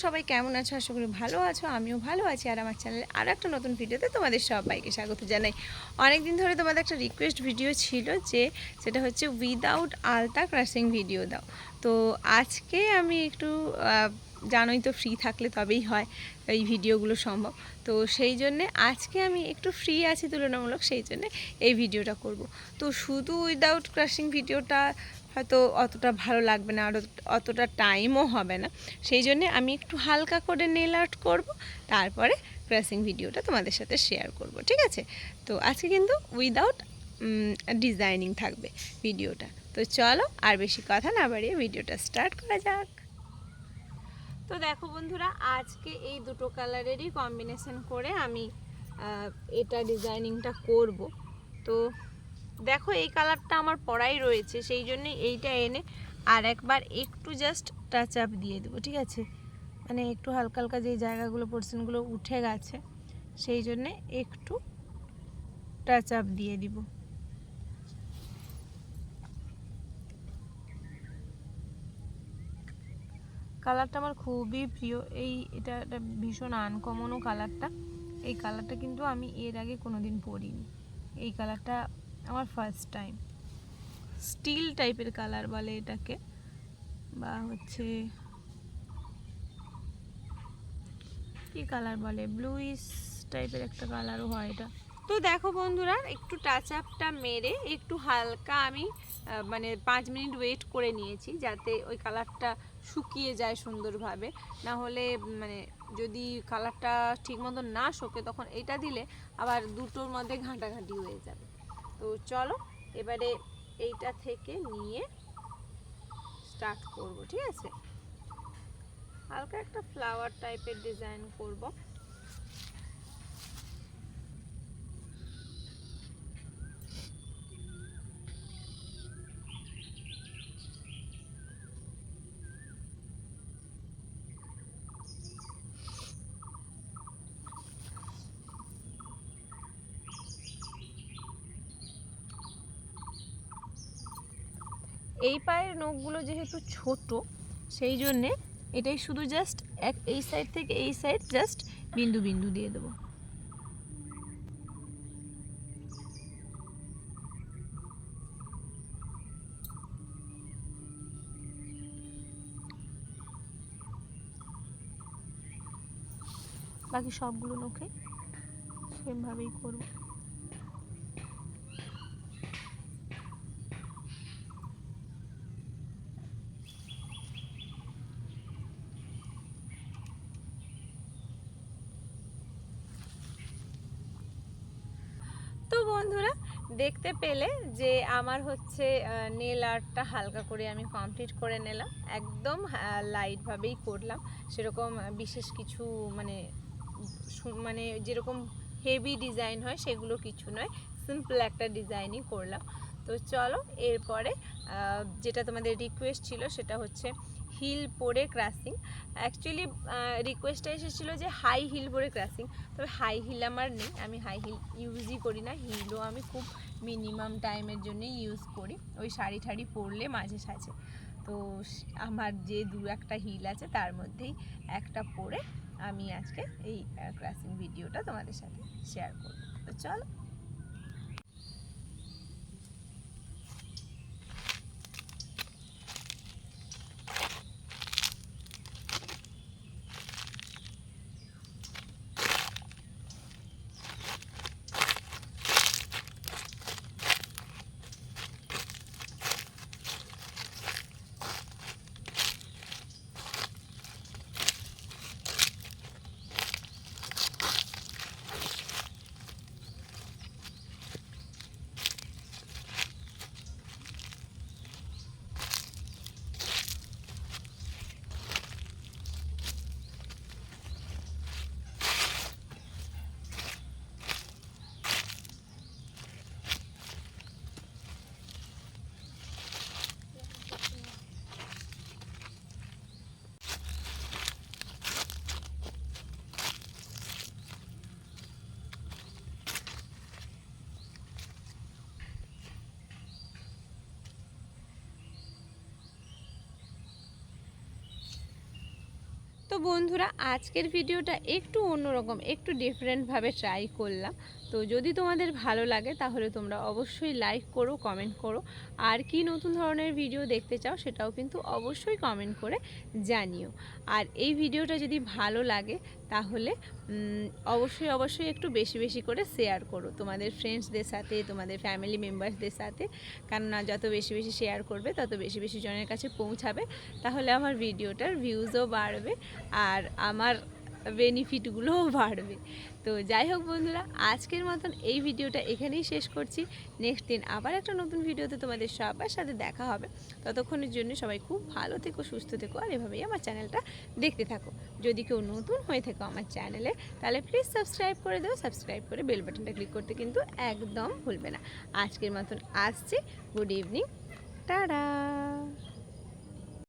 সবাই কেমন আছো? আশা করি ভালো আছো, আমিও ভালো আছি। আর আমার চ্যানেলে আরও একটা নতুন ভিডিওতে তোমাদের সবাইকে স্বাগত জানাই। অনেক দিন ধরে তোমাদের একটা রিকোয়েস্ট ভিডিও ছিল, যে সেটা হচ্ছে উইদাউট আলতা ক্রাশিং ভিডিও দাও। তো আজকে আমি একটু জানোই তো, ফ্রি থাকলে তবেই হয় এই ভিডিওগুলো সম্ভব। তো সেই জন্যে আজকে আমি একটু ফ্রি আছি তুলনামূলক, সেই জন্যে এই ভিডিওটা করব। তো শুধু উইদাউট ক্রাশিং ভিডিওটা হয়তো অতটা ভালো লাগবে না, আর অতটা টাইমও হবে না। সেই জন্যে আমি একটু হালকা করে নেল আর্ট করবো, তারপরে ক্রাশিং ভিডিওটা তোমাদের সাথে শেয়ার করব, ঠিক আছে? তো আজকে কিন্তু উইদাউট ডিজাইনিং থাকবে ভিডিওটা। তো চলো আর বেশি কথা না বাড়িয়ে ভিডিওটা স্টার্ট করা যাক। তো দেখো বন্ধুরা, আজকে এই দুটো কালারেরই কম্বিনেশন করে আমি এটা ডিজাইনিংটা করব। তো দেখো, এই কালারটা আমার পরাই রয়েছে, সেই জন্য এইটা এনে আর একবার একটু জাস্ট টাচ আপ দিয়ে দেবো, ঠিক আছে? মানে একটু হালকা হালকা যেই জায়গাগুলো পোর্শনগুলো উঠে গেছে, সেই জন্যে একটু টাচ আপ দিয়ে দিব। কালারটা আমার খুবই প্রিয়, এটা ভীষণ আনকমনও কালারটা। এই কালারটা কিন্তু আমি এর আগে কোনোদিন পরিনি। এই কালারটা আমার ফার্স্ট টাইম। স্টিল টাইপের কালার বলে এটাকে, বা হচ্ছে কি কালার বলে, ব্লুইশ টাইপের একটা কালারও হয় এটা। তো দেখো বন্ধুরা, একটু টাচ আপটা মেরে একটু হালকা আমি মানে 5 মিনিট ওয়েট করে নিয়েছি, যাতে ওই কালারটা শুকিয়ে যায় সুন্দরভাবে। না হলে মানে যদি কালারটা ঠিক মতো না শোকে, তখন এটা দিলে আবার দুটোর মধ্যে ঘাঁটাঘাঁটি হয়ে যাবে। তো চলো এবারে এইটা থেকে নিয়ে স্টার্ট করব, ঠিক আছে? হালকা একটা ফ্লাওয়ার টাইপের ডিজাইন করব। এই পায়ের নখগুলো যেহেতু ছোট, সেই জন্যে এটাই শুধু জাস্ট এই সাইড থেকে এই সাইড জাস্ট বিন্দু বিন্দু দিয়ে দেবো। বাকি সবগুলো নখে সেমভাবেই করব। তো বন্ধুরা, দেখতে পেলে যে আমার হচ্ছে নেল আর্টটা হালকা করে আমি কমপ্লিট করে নিলাম। একদম লাইটভাবেই করলাম, সেরকম বিশেষ কিছু মানে মানে যেরকম হেভি ডিজাইন হয় সেগুলো কিছু নয়, সিম্পল একটা ডিজাইনই করলাম। তো চলো এরপরে যেটা তোমাদের রিকোয়েস্ট ছিল, সেটা হচ্ছে হিল পরে ক্রাসিং। অ্যাকচুয়ালি রিকোয়েস্টটা এসেছিলো যে হাই হিল পরে ক্রাসিং, তবে হাই হিল আমার নেই, আমি হাই হিল ইউজই করি না। হিলও আমি খুব মিনিমাম টাইমের জন্যই ইউজ করি, ওই শাড়ি ঠাড়ি পরলে মাঝে সাঝে। তো আমার যে দু একটা হিল আছে, তার মধ্যেই একটা পরে আমি আজকে এই ক্রাসিং ভিডিওটা তোমাদের সাথে শেয়ার করব। তো চলো। বন্ধুরা, আজকের ভিডিওটা একটু অন্যরকম, একটু ডিফারেন্টভাবে ট্রাই করলাম। তো যদি তোমাদের ভালো লাগে তাহলে তোমরা অবশ্যই লাইক করো, কমেন্ট করো। আর কি নতুন ধরনের ভিডিও দেখতে চাও সেটাও কিন্তু অবশ্যই কমেন্ট করে জানিও। আর এই ভিডিওটা যদি ভালো লাগে তাহলে অবশ্যই অবশ্যই একটু বেশি বেশি করে শেয়ার করো তোমাদের ফ্রেন্ডসদের সাথে, তোমাদের ফ্যামিলি মেম্বার্সদের সাথে। কেননা যত বেশি বেশি শেয়ার করবে তত বেশি বেশি জনের কাছে পৌঁছাবে, তাহলে আমার ভিডিওটার ভিউজও বাড়বে আর আমার বেনিফিটগুলোও বাড়বে। তো যাই হোক বন্ধুরা, আজকের মতন এই ভিডিওটা এখানেই শেষ করছি। নেক্সট দিন আবার একটা নতুন ভিডিওতে তোমাদের সবার সাথে দেখা হবে। ততক্ষণের জন্য সবাই খুব ভালো থেকো, সুস্থ থেকো, আর এভাবেই আমার চ্যানেলটা দেখতে থাকো। যদি কেউ নতুন হয়ে থাকো আমার চ্যানেলে তাহলে প্লিজ সাবস্ক্রাইব করে দেও। সাবস্ক্রাইব করে বেল বাটনটা ক্লিক করতে কিন্তু একদম ভুলবে না। আজকের মতন আসছি। Good evening, tata.